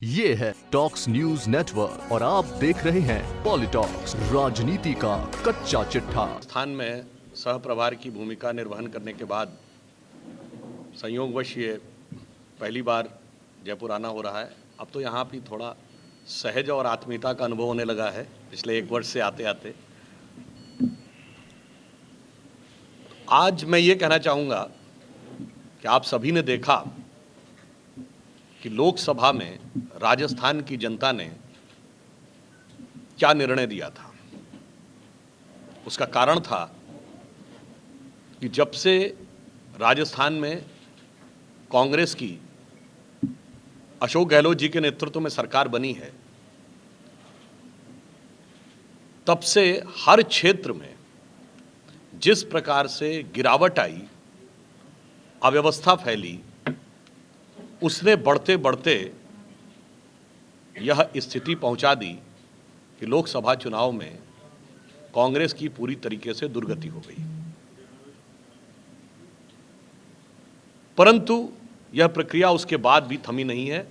ये है talks news network और आप देख रहे हैं पॉलिटॉक्स, राजनीति का कच्चा चिट्ठा। स्थान में सहप्रभार की भूमिका निर्वहन करने के बाद संयोगवश ये पहली बार जयपुर आना हो रहा है। अब तो यहाँ भी थोड़ा सहज और आत्मीयता का अनुभव होने लगा है पिछले 1 वर्ष से आते आते। आज मैं ये कहना चाहूँगा कि आप सभी ने देखा कि लोकसभा में राजस्थान की जनता ने क्या निर्णय दिया था। उसका कारण था कि जब से राजस्थान में कांग्रेस की अशोक गहलोत जी के नेतृत्व में सरकार बनी है, तब से हर क्षेत्र में जिस प्रकार से गिरावट आई, अव्यवस्था फैली, उसने बढ़ते बढ़ते यह स्थिति पहुंचा दी कि लोकसभा चुनाव में कांग्रेस की पूरी तरीके से दुर्गति हो गई। परंतु यह प्रक्रिया उसके बाद भी थमी नहीं है।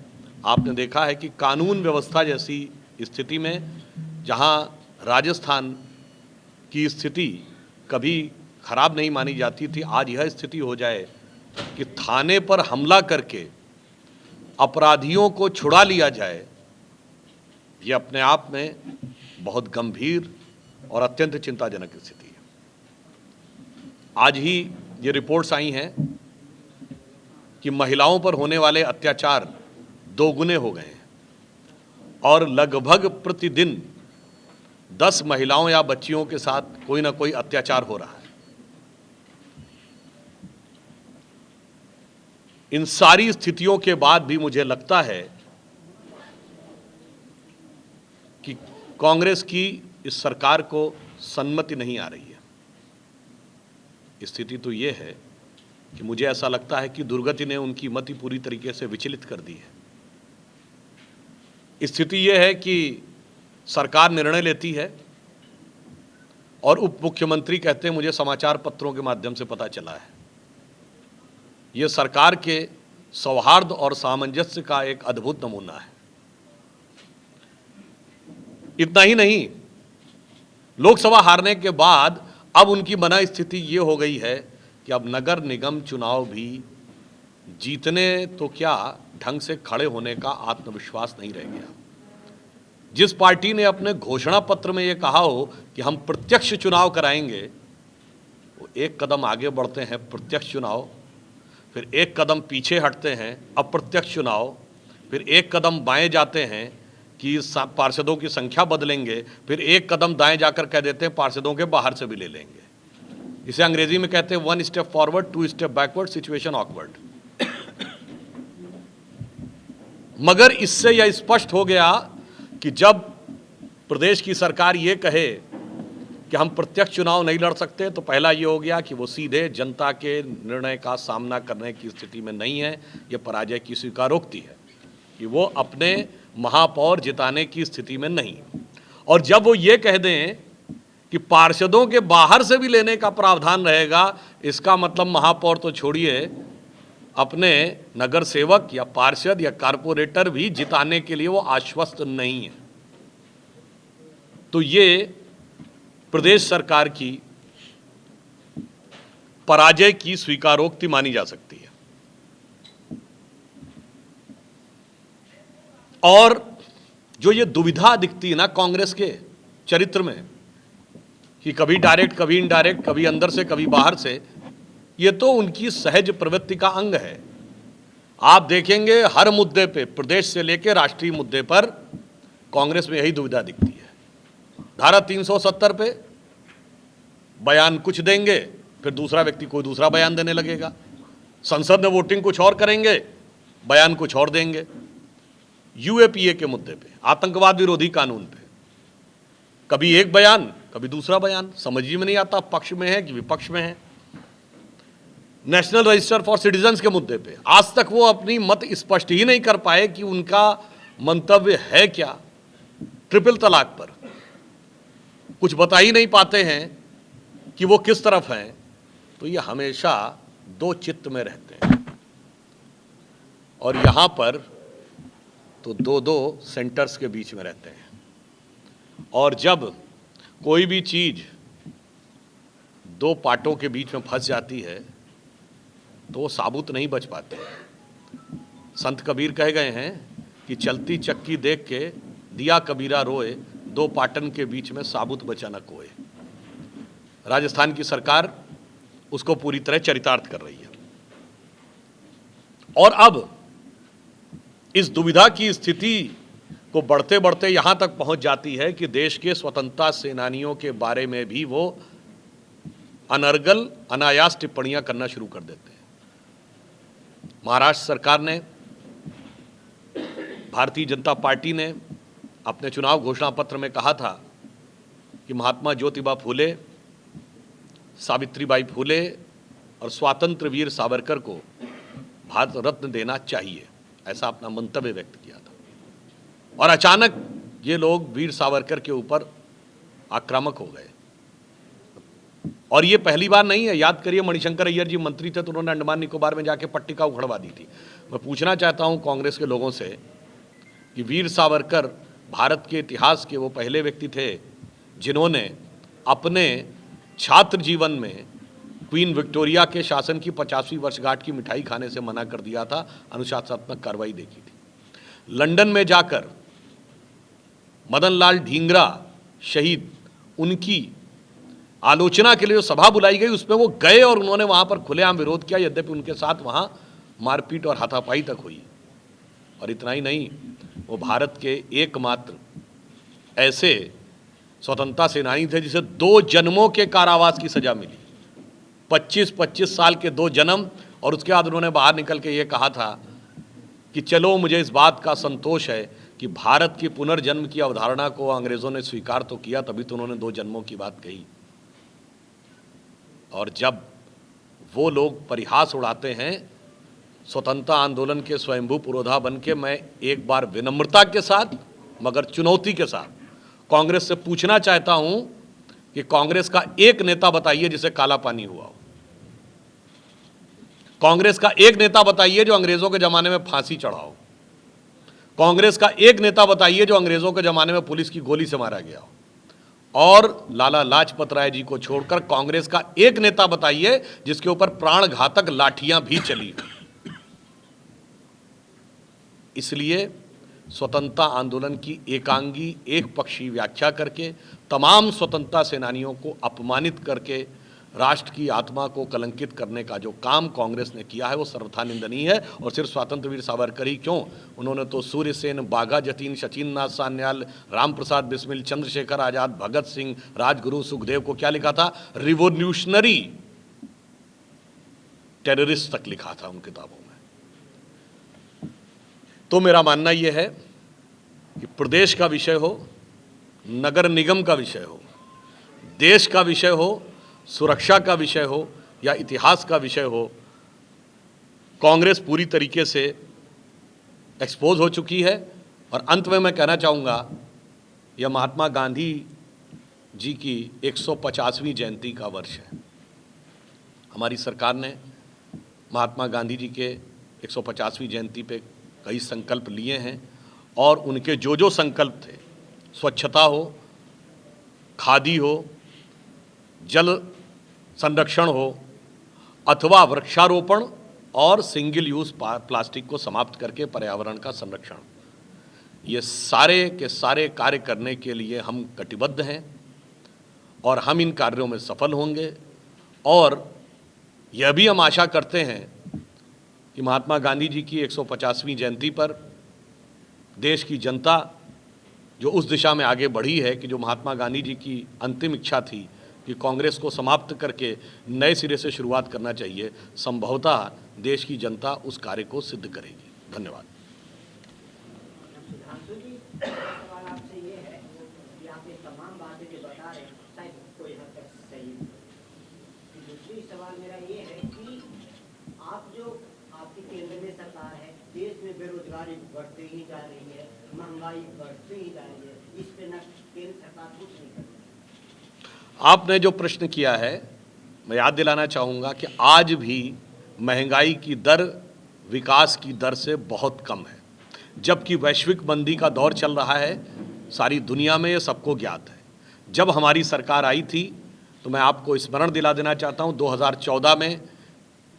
आपने देखा है कि कानून व्यवस्था जैसी स्थिति में जहां राजस्थान की स्थिति कभी खराब नहीं मानी जाती थी, आज यह स्थिति हो जाए कि थाने पर हमला करके अपराधियों को छुड़ा लिया जाए, ये अपने आप में बहुत गंभीर और अत्यंत चिंताजनक स्थिति है। आज ही ये रिपोर्ट्स आई हैं कि महिलाओं पर होने वाले अत्याचार 2 गुने हो गए हैं और लगभग प्रतिदिन 10 महिलाओं या बच्चियों के साथ कोई ना कोई अत्याचार हो रहा है। इन सारी स्थितियों के बाद भी मुझे लगता है कि कांग्रेस की इस सरकार को सम्मति नहीं आ रही है। स्थिति तो ये है कि मुझे ऐसा लगता है कि दुर्गति ने उनकी मति पूरी तरीके से विचलित कर दी है। स्थिति ये है कि सरकार निर्णय लेती है और उप मुख्यमंत्री कहते हैं मुझे समाचार पत्रों के माध्यम से पता चला है। ये सरकार के सौहार्द और सामंजस्य का एक अद्भुत नमूना है। इतना ही नहीं, लोकसभा हारने के बाद अब उनकी मना स्थिति ये हो गई है कि अब नगर निगम चुनाव भी जीतने तो क्या, ढंग से खड़े होने का आत्मविश्वास नहीं रह गया। जिस पार्टी ने अपने घोषणा पत्र में ये कहा हो कि हम प्रत्यक्ष चुनाव कराएंगे, वो एक कदम आगे बढ़ते हैं प्रत्यक्ष चुनाव, फिर एक कदम पीछे हटते हैं अप्रत्यक्ष चुनाव, फिर एक कदम बाएं जाते हैं कि पार्षदों की संख्या बदलेंगे, फिर एक कदम दाएं जाकर कह देते हैं पार्षदों के बाहर से भी ले लेंगे। इसे अंग्रेजी में कहते हैं 1 step forward 2 step backward, situation awkward. मगर इससे यह स्पष्ट हो गया कि जब प्रदेश की सरकार ये कहे कि हम प्रत्यक्ष चुनाव नहीं लड़ सकते, तो पहला ये हो गया कि वो सीधे जनता के निर्णय का सामना करने की स्थिति में नहीं है। ये पराजय की स्वीकारोक्ति है कि वो अपने महापौर जिताने की स्थिति में नहीं। और जब वो ये कह दें कि पार्षदों के बाहर से भी लेने का प्रावधान रहेगा, इसका मतलब महापौर तो छोड़िए, अपने नगर सेवक या पार्षद या कारपोरेटर भी जिताने के लिए वो आश्वस्त नहीं है। तो ये प्रदेश सरकार की पराजय की स्वीकारोक्ति मानी जा सकती है। और जो ये दुविधा दिखती है ना कांग्रेस के चरित्र में कि कभी डायरेक्ट कभी इनडायरेक्ट, कभी अंदर से कभी बाहर से, ये तो उनकी सहज प्रवृत्ति का अंग है। आप देखेंगे हर मुद्दे पे, प्रदेश से लेकर राष्ट्रीय मुद्दे पर कांग्रेस में यही दुविधा दिखती है। धारा 370 पे बयान कुछ देंगे, फिर दूसरा व्यक्ति कोई दूसरा बयान देने लगेगा। संसद में वोटिंग कुछ और करेंगे, बयान कुछ और देंगे। यूएपीए के मुद्दे पे, आतंकवाद विरोधी कानून पे, कभी एक बयान कभी दूसरा बयान, समझ ही में नहीं आता पक्ष में है कि विपक्ष में है। नेशनल रजिस्टर फॉर सिटीजन्स के मुद्दे पे आज तक वो अपनी मत स्पष्ट ही नहीं कर पाए कि उनका मंतव्य है क्या। ट्रिपल तलाक पर कुछ बता ही नहीं पाते हैं कि वो किस तरफ हैं। तो ये हमेशा 2 चित्त में रहते हैं। और यहाँ पर तो दो दो सेंटर्स के बीच में रहते हैं, और जब कोई भी चीज दो पार्टों के बीच में फंस जाती है तो वो साबुत नहीं बच पाते। संत कबीर कह गए हैं कि चलती चक्की देख के दिया कबीरा रोए, दो पाटन के बीच में साबुत बचा न कोए। राजस्थान की सरकार उसको पूरी तरह चरितार्थ कर रही है, और अब इस दुविधा की स्थिति को बढ़ते बढ़ते यहां तक पहुंच जाती है कि देश के स्वतंत्रता सेनानियों के बारे में भी वो अनर्गल अनायास टिप्पणियां करना शुरू कर देते हैं। महाराष्ट्र सरकार ने, भारतीय जनता पार्टी ने अपने चुनाव घोषणा पत्र में कहा था कि महात्मा ज्योतिबा फूले, सावित्रीबाई फूले और स्वातंत्र्य वीर सावरकर को भारत रत्न देना चाहिए, ऐसा अपना मंतव्य व्यक्त किया था। और अचानक ये लोग वीर सावरकर के ऊपर आक्रामक हो गए। और ये पहली बार नहीं है, याद करिए मणिशंकर अय्यर जी मंत्री थे तो उन्होंने अंडमान निकोबार में जाके पट्टिका उखड़वा दी थी। मैं पूछना चाहता हूं कांग्रेस के लोगों से कि वीर सावरकर भारत के इतिहास के वो पहले व्यक्ति थे जिन्होंने अपने छात्र जीवन में क्वीन विक्टोरिया के शासन की 50वीं वर्षगांठ की मिठाई खाने से मना कर दिया था, अनुशासनात्मक कार्रवाई देखी थी। लंदन में जाकर मदन लाल ढींगरा शहीद, उनकी आलोचना के लिए जो सभा बुलाई गई उसमें वो गए और उन्होंने वहां पर खुलेआम विरोध किया, यद्यपि उनके साथ वहां मारपीट और हाथापाई तक हुई। और इतना ही नहीं, वो भारत के एकमात्र ऐसे स्वतंत्रता सेनानी थे जिसे 2 जन्मों के कारावास की सजा मिली, 25-25 साल के 2 जन्म। और उसके बाद उन्होंने बाहर निकल के ये कहा था कि चलो मुझे इस बात का संतोष है कि भारत की पुनर्जन्म की अवधारणा को अंग्रेजों ने स्वीकार तो किया, तभी तो उन्होंने 2 जन्मों की बात कही। और जब वो लोग परिहास उड़ाते हैं स्वतंत्रता आंदोलन के स्वयंभू पुरोधा बन के, मैं एक बार विनम्रता के साथ मगर चुनौती के साथ कांग्रेस से पूछना चाहता हूं कि कांग्रेस का एक नेता बताइए जिसे काला पानी हुआ हो। कांग्रेस का एक नेता बताइए जो अंग्रेजों के जमाने में फांसी चढ़ाओ। कांग्रेस का एक नेता बताइए जो अंग्रेजों के जमाने में पुलिस की गोली से मारा गया हो। और लाला लाजपत राय जी को छोड़कर कांग्रेस का एक नेता बताइए जिसके ऊपर प्राण घातक लाठियां भी चली। इसलिए स्वतंत्रता आंदोलन की एकांगी एक पक्षी व्याख्या करके, तमाम स्वतंत्रता सेनानियों को अपमानित करके, राष्ट्र की आत्मा को कलंकित करने का जो काम कांग्रेस ने किया है वो सर्वथा निंदनीय है। और सिर्फ स्वतंत्र वीर सावरकर ही क्यों, उन्होंने तो सूर्य सेन, बाघा जतीन, सचिन नाथ सान्याल, राम प्रसाद बिस्मिल, चंद्रशेखर आजाद, भगत सिंह, राजगुरु, सुखदेव को क्या लिखा था, रिवोल्यूशनरी टेररिस्ट तक लिखा था उन किताबों में। तो मेरा मानना यह है कि प्रदेश का विषय हो, नगर निगम का विषय हो, देश का विषय हो, सुरक्षा का विषय हो या इतिहास का विषय हो, कांग्रेस पूरी तरीके से एक्सपोज हो चुकी है। और अंत में मैं कहना चाहूँगा, यह महात्मा गांधी जी की 150वीं जयंती का वर्ष है। हमारी सरकार ने महात्मा गांधी जी के 150वीं जयंती पे कई संकल्प लिए हैं, और उनके जो जो संकल्प थे, स्वच्छता हो, खादी हो, जल संरक्षण हो, अथवा वृक्षारोपण और सिंगल यूज प्लास्टिक को समाप्त करके पर्यावरण का संरक्षण, ये सारे के सारे कार्य करने के लिए हम कटिबद्ध हैं और हम इन कार्यों में सफल होंगे। और यह भी हम आशा करते हैं कि महात्मा गांधी जी की 150वीं जयंती पर देश की जनता जो उस दिशा में आगे बढ़ी है कि जो महात्मा गांधी जी की अंतिम इच्छा थी कि कांग्रेस को समाप्त करके नए सिरे से शुरुआत करना चाहिए, संभवतः देश की जनता उस कार्य को सिद्ध करेगी। धन्यवाद। सवाल मेरा ये है कि आप जो आपकी केंद्र में सरकार है, देश में बेरोजगारी बढ़ती ही जा रही है, महंगाई बढ़ती ही जा रही है, इस पे न केंद्र सरकार कुछ नहीं कर रही। आपने जो प्रश्न किया है, मैं याद दिलाना चाहूँगा कि आज भी महंगाई की दर विकास की दर से बहुत कम है। जबकि वैश्विक मंदी का दौर चल रहा है, सारी दुनिया में ये सबको ज्ञात है। जब हमारी सरकार आई थी तो मैं आपको स्मरण दिला देना चाहता हूँ, 2014 में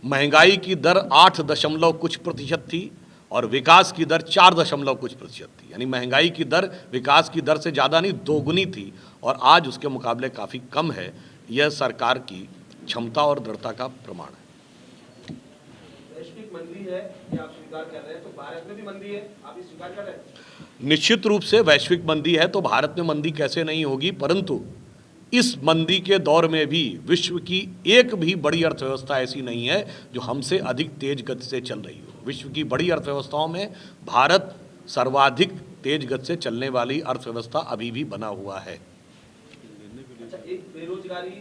महंगाई की दर 8 दशमलव कुछ प्रतिशत थी और विकास की दर 4 दशमलव कुछ प्रतिशत थी। यानी महंगाई की दर विकास की दर से ज़्यादा नहीं, दोगुनी थी, और आज उसके मुकाबले काफ़ी कम है। यह सरकार की क्षमता और दृढ़ता का प्रमाण है। वैश्विक मंदी है ये आप स्वीकार कर रहे हैं, तो भारत में भी मंदी है, आप ये स्वीकार कर रहे हैं? निश्चित रूप से वैश्विक मंदी है तो भारत में मंदी कैसे नहीं होगी, परंतु इस मंदी के दौर में भी विश्व की एक भी बड़ी अर्थव्यवस्था ऐसी नहीं है जो हमसे अधिक तेज गति से चल रही हो। विश्व की बड़ी अर्थव्यवस्थाओं में भारत सर्वाधिक तेज गति से चलने वाली अर्थव्यवस्था अभी भी बना हुआ है। अच्छा, एक बेरोजगारी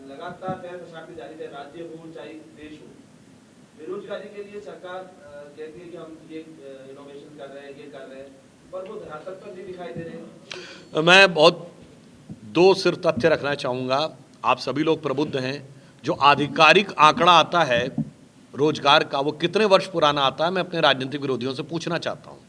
लगातार पैर जारी है, राज्य हो चाहे देश हो। बेरोजगारी के लिए सरकार कहती है कि हम ये इनोवेशन कर रहे हैं, ये कर रहे हैं, पर वो धरातल पर नहीं दिखाई दे रहे। मैं बहुत दो सिर तथ्य रखना चाहूँगा। आप सभी लोग प्रबुद्ध हैं। जो आधिकारिक आंकड़ा आता है रोजगार का, वो कितने वर्ष पुराना आता है, मैं अपने राजनीतिक विरोधियों से पूछना चाहता हूँ।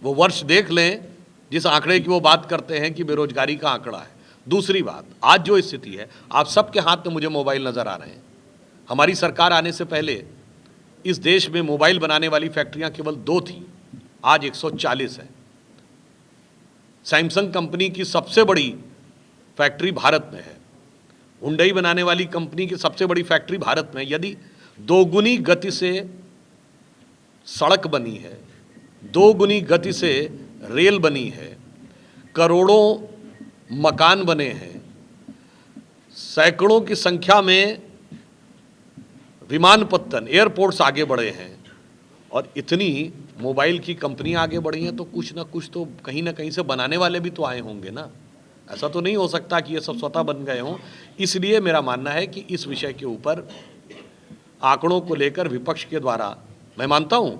वो वर्ष देख लें जिस आंकड़े की वो बात करते हैं कि बेरोजगारी का आंकड़ा है। दूसरी बात, आज जो स्थिति है, आप सबके हाथ में मुझे मोबाइल नज़र आ रहे हैं। हमारी सरकार आने से पहले इस देश में मोबाइल बनाने वाली फैक्ट्रियां केवल 2 थी, आज 140 है। सैमसंग कंपनी की सबसे बड़ी फैक्ट्री भारत में है। हुंडई बनाने वाली कंपनी की सबसे बड़ी फैक्ट्री भारत में। यदि दोगुनी गति से सड़क बनी है, दोगुनी गति से रेल बनी है, करोड़ों मकान बने हैं, सैकड़ों की संख्या में विमानपत्तन एयरपोर्ट्स आगे बढ़े हैं और इतनी मोबाइल की कंपनियां आगे बढ़ी हैं, तो कुछ ना कुछ तो कहीं ना कहीं से बनाने वाले भी तो आए होंगे ना। ऐसा तो नहीं हो सकता कि ये सब स्वतः बन गए हों। इसलिए मेरा मानना है कि इस विषय के ऊपर आंकड़ों को लेकर विपक्ष के द्वारा, मैं मानता हूं,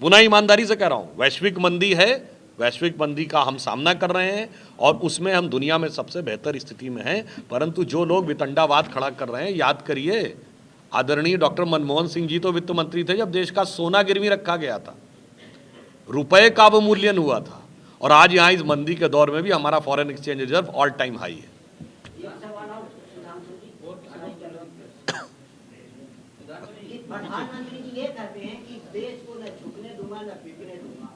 पुनः ईमानदारी से कह रहा हूं, वैश्विक मंदी है, वैश्विक मंदी का हम सामना कर रहे हैं और उसमें हम दुनिया में सबसे बेहतर स्थिति में हैं। परंतु जो लोग वितंडावाद खड़ा कर रहे हैं, याद करिए आदरणीय डॉक्टर मनमोहन सिंह जी तो वित्त मंत्री थे जब देश का सोना गिरवी रखा गया था, रुपए का अवमूल्यन हुआ था, और आज यहाँ इस मंदी के दौर में भी हमारा foreign exchange reserve all time high है। प्रधानमंत्री जी ये कहते हैं कि देश को न झुकने दूंगा न बिकने दूंगा,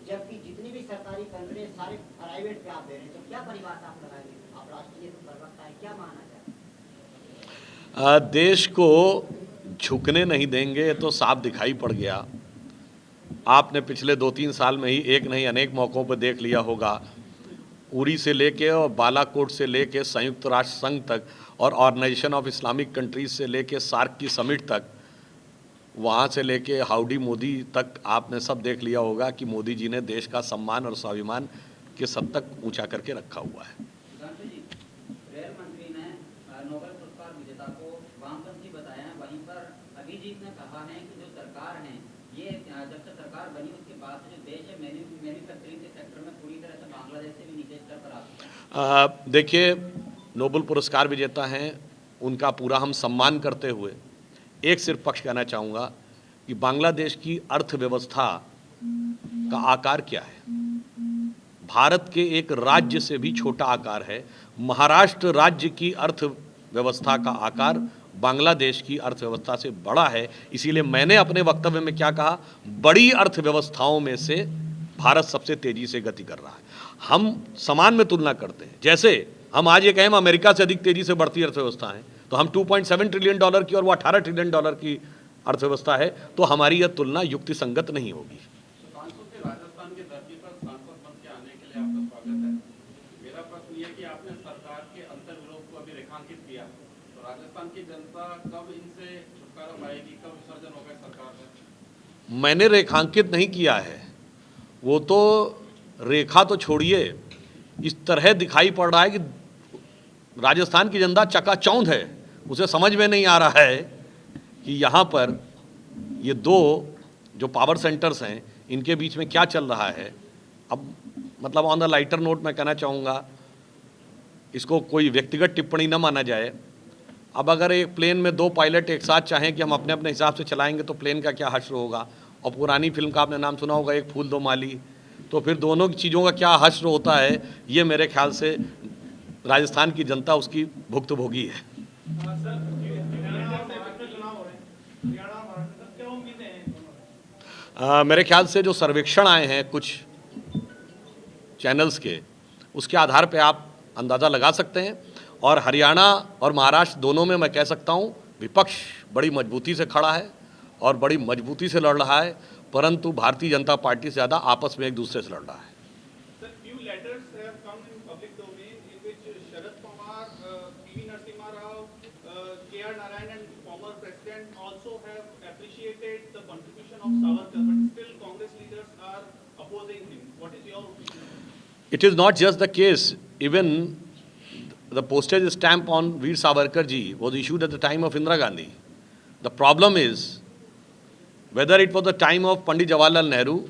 जबकि जितनी भी सरकारी कंपनी सारे प्राइवेट पे आप दे रहे हैं, तो क्या परिभाषा आप लगाएंगे? आप राष्ट्रीय प्रवक्ता है, क्या माना जाए? देश को झुकने नहीं देंगे तो साफ दिखाई पड़ गया। आपने पिछले 2-3 साल में ही एक नहीं अनेक मौक़ों पर देख लिया होगा, उरी से लेके और बालाकोट से लेके संयुक्त राष्ट्र संघ तक और ऑर्गेनाइजेशन ऑफ इस्लामिक कंट्रीज से लेके सार्क की समिट तक, वहाँ से लेके हाउडी मोदी तक आपने सब देख लिया होगा कि मोदी जी ने देश का सम्मान और स्वाभिमान किस हद तक ऊंचा करके रखा हुआ है। रेल मंत्री ने नोबेल पुरस्कार विजेता को वामपंथी बताया है। वहीं पर अभिजीत ने कहा है कि जो सरकार है ये जब से सरकार बनी उसके बाद से जो देश है मैन्युफैक्चरिंग के सेक्टर में पूरी तरह से बांग्लादेश से भी नीचे स्तर पर आ चुका है। देखिए, नोबेल पुरस्कार विजेता हैं, उनका पूरा हम सम्मान करते हुए एक सिर्फ पक्ष कहना चाहूँगा कि बांग्लादेश की अर्थव्यवस्था का आकार क्या है। भारत के एक राज्य से भी छोटा आकार है। महाराष्ट्र राज्य की अर्थव्यवस्था का आकार बांग्लादेश की अर्थव्यवस्था से बड़ा है। इसीलिए मैंने अपने वक्तव्य में क्या कहा, बड़ी अर्थव्यवस्थाओं में से भारत सबसे तेजी से गति कर रहा है। हम समान में तुलना करते हैं, जैसे हम आज ये कहें हम अमेरिका से अधिक तेजी से बढ़ती अर्थव्यवस्था है, तो हम 2.7 ट्रिलियन डॉलर की और वो 18 ट्रिलियन डॉलर की अर्थव्यवस्था है, तो हमारी यह तुलना युक्ति संगत नहीं होगी। राजस्थान की धरती पर सांसद बन के आने के लिए आपका स्वागत है। मेरा प्रश्न ये है कि आपने सरकार के अंतर्विरोध को अभी रेखांकित किया, तो राजस्थान की जनता कब इनसे छुटकारा पाएगी, कब विसर्जन होगा सरकार से? मैंने रेखांकित नहीं किया है, वो तो रेखा तो छोड़िए, इस तरह दिखाई पड़ रहा है कि राजस्थान की जनता चकाचौंध है। उसे समझ में नहीं आ रहा है कि यहाँ पर ये दो जो पावर सेंटर्स हैं इनके बीच में क्या चल रहा है। अब मतलब ऑन द लाइटर नोट मैं कहना चाहूँगा, इसको कोई व्यक्तिगत टिप्पणी न माना जाए। अब अगर एक प्लेन में 2 पायलट एक साथ चाहें कि हम अपने अपने हिसाब से चलाएंगे तो प्लेन का क्या हश्र होगा। और पुरानी फिल्म का आपने नाम सुना होगा, एक फूल दो माली। तो फिर दोनों की चीज़ों का क्या हश्र होता है, ये मेरे ख्याल से राजस्थान की जनता उसकी भुक्तभोगी है। मेरे ख्याल से जो सर्वेक्षण आए हैं कुछ चैनल्स के, उसके आधार पे आप अंदाज़ा लगा सकते हैं। और हरियाणा और महाराष्ट्र दोनों में मैं कह सकता हूँ विपक्ष बड़ी मजबूती से खड़ा है और बड़ी मजबूती से लड़ रहा है, परंतु भारतीय जनता पार्टी से ज़्यादा आपस में एक दूसरे से लड़ रहा है। Sir, few letters have come in public domain in which Sharad Pawar, P.V. Narasimha Rao, K.R. Narayan and former president also have appreciated the contribution of Savarkar, but still Congress leaders are opposing him. What is your opinion? It is not just the case. Even the postage stamp on Veer Savarkar ji was issued at the time of Indira Gandhi. The problem is whether it was the time of Pandit Jawaharlal Nehru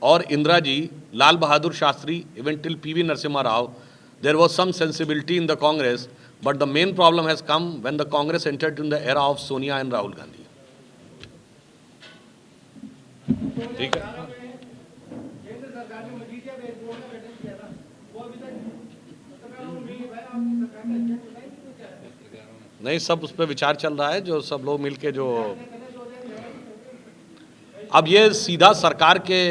or Indira ji, Lal Bahadur Shastri, even till P.V. Narasimha Rao, there was some sensibility in the Congress, but the main problem has come when the Congress entered in the era of Sonia and Rahul Gandhi. ठीक है, नहीं सब उस पर विचार चल रहा है, जो सब लोग मिलके जो अब ये सीधा सरकार के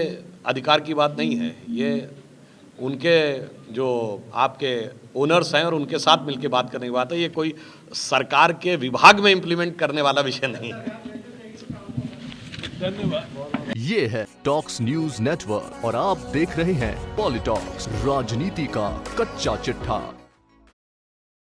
अधिकार की बात नहीं है, ये उनके जो आपके ओनर्स हैं और उनके साथ मिलके बात करने की बात है। ये कोई सरकार के विभाग में इम्प्लीमेंट करने वाला विषय नहीं है। ये है टॉक्स न्यूज नेटवर्क और आप देख रहे हैं पॉलिटॉक्स, राजनीति का कच्चा चिट्ठा।